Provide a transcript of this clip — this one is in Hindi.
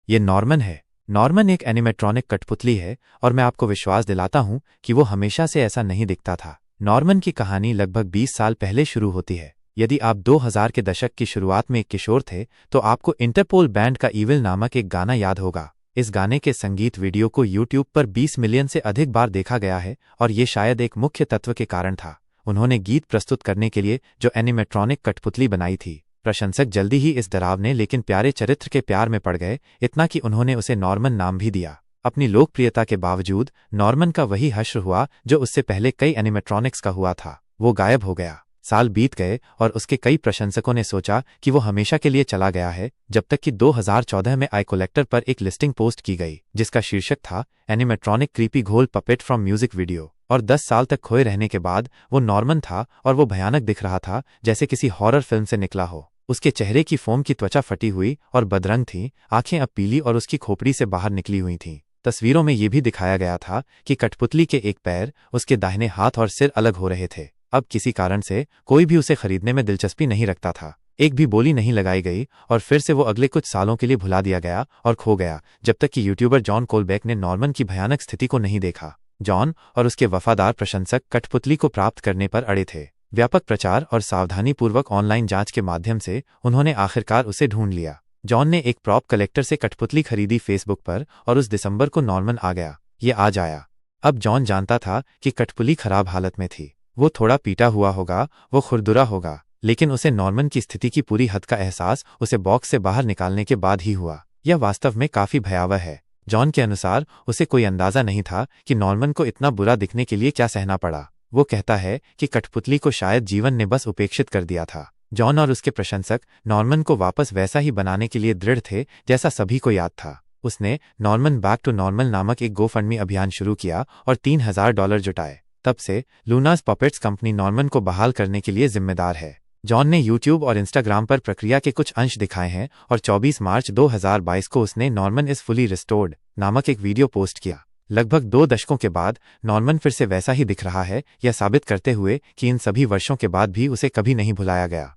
ये नॉर्मन है। नॉर्मन एक एनिमेट्रॉनिक कठपुतली है और मैं आपको विश्वास दिलाता हूं कि वो हमेशा से ऐसा नहीं दिखता था। नॉर्मन की कहानी लगभग 20 साल पहले शुरू होती है। यदि आप 2000 के दशक की शुरुआत में एक किशोर थे तो आपको इंटरपोल बैंड का ईविल नामक एक गाना याद होगा। इस गाने के संगीत वीडियो को यूट्यूब पर 20 मिलियन से अधिक बार देखा गया है और ये शायद एक मुख्य तत्व के कारण था। उन्होंने गीत प्रस्तुत करने के लिए जो एनिमेट्रॉनिक कठपुतली बनाई थी। प्रशंसक जल्दी ही इस डरावने लेकिन प्यारे चरित्र के प्यार में पड़ गए, इतना कि उन्होंने उसे नॉर्मन नाम भी दिया। अपनी लोकप्रियता के बावजूद नॉर्मन का वही हश्र हुआ जो उससे पहले कई एनिमेट्रॉनिक्स का हुआ था। वो गायब हो गया। साल बीत गए और उसके कई प्रशंसकों ने सोचा कि वो हमेशा के लिए चला गया है, जब तक कि 2014 में iCollector पर एक लिस्टिंग पोस्ट की गई जिसका शीर्षक था एनिमेट्रॉनिक क्रीपी घोल पपेट फ्रॉम म्यूजिक वीडियो। और 10 साल तक खोए रहने के बाद वो नॉर्मन था और वो भयानक दिख रहा था, जैसे किसी हॉरर फिल्म से निकला हो। उसके चेहरे की फोम की त्वचा फटी हुई और बदरंग थी, आंखें अब पीली और उसकी खोपड़ी से बाहर निकली हुई थीं। तस्वीरों में ये भी दिखाया गया था कि कठपुतली के एक पैर, उसके दाहिने हाथ और सिर अलग हो रहे थे। अब किसी कारण से कोई भी उसे खरीदने में दिलचस्पी नहीं रखता था। एक भी बोली नहीं लगाई गई और फिर से वो अगले कुछ सालों के लिए भुला दिया गया और खो गया, जब तक कि यूट्यूबर जॉन कोलबैक ने नॉर्मन की भयानक स्थिति को नहीं देखा। जॉन और उसके वफादार प्रशंसक कठपुतली को प्राप्त करने पर अड़े थे। व्यापक प्रचार और सावधानीपूर्वक ऑनलाइन जांच के माध्यम से उन्होंने आखिरकार उसे ढूंढ लिया। जॉन ने एक प्रॉप कलेक्टर से कठपुतली खरीदी फेसबुक पर और उस दिसंबर को नॉर्मन आ गया। ये आज आया। अब जॉन जानता था कि कठपुतली खराब हालत में थी। वो थोड़ा पीटा हुआ होगा, वो खुरदुरा होगा, लेकिन उसे नॉर्मन की स्थिति की पूरी हद का एहसास उसे बॉक्स से बाहर निकालने के बाद ही हुआ। यह वास्तव में काफी भयावह है। जॉन के अनुसार उसे कोई अंदाजा नहीं था कि नॉर्मन को इतना बुरा दिखने के लिए क्या सहना पड़ा। वो कहता है कि कठपुतली को शायद जीवन ने बस उपेक्षित कर दिया था। जॉन और उसके प्रशंसक नॉर्मन को वापस वैसा ही बनाने के लिए दृढ़ थे जैसा सभी को याद था। उसने नॉर्मन बैक टू नॉर्मल नामक एक गोफंडमी अभियान शुरू किया और $3000 जुटाए। तब से लूनास पपेट्स कंपनी नॉर्मन को बहाल करने के लिए जिम्मेदार है। जॉन ने यूट्यूब और इंस्टाग्राम पर प्रक्रिया के कुछ अंश दिखाए हैं और 24 मार्च 2022 को उसने नॉर्मन इज फुली रिस्टोर्ड नामक एक वीडियो पोस्ट किया। लगभग 2 दशकों के बाद नॉर्मन फिर से वैसा ही दिख रहा है, यह साबित करते हुए कि इन सभी वर्षों के बाद भी उसे कभी नहीं भुलाया गया।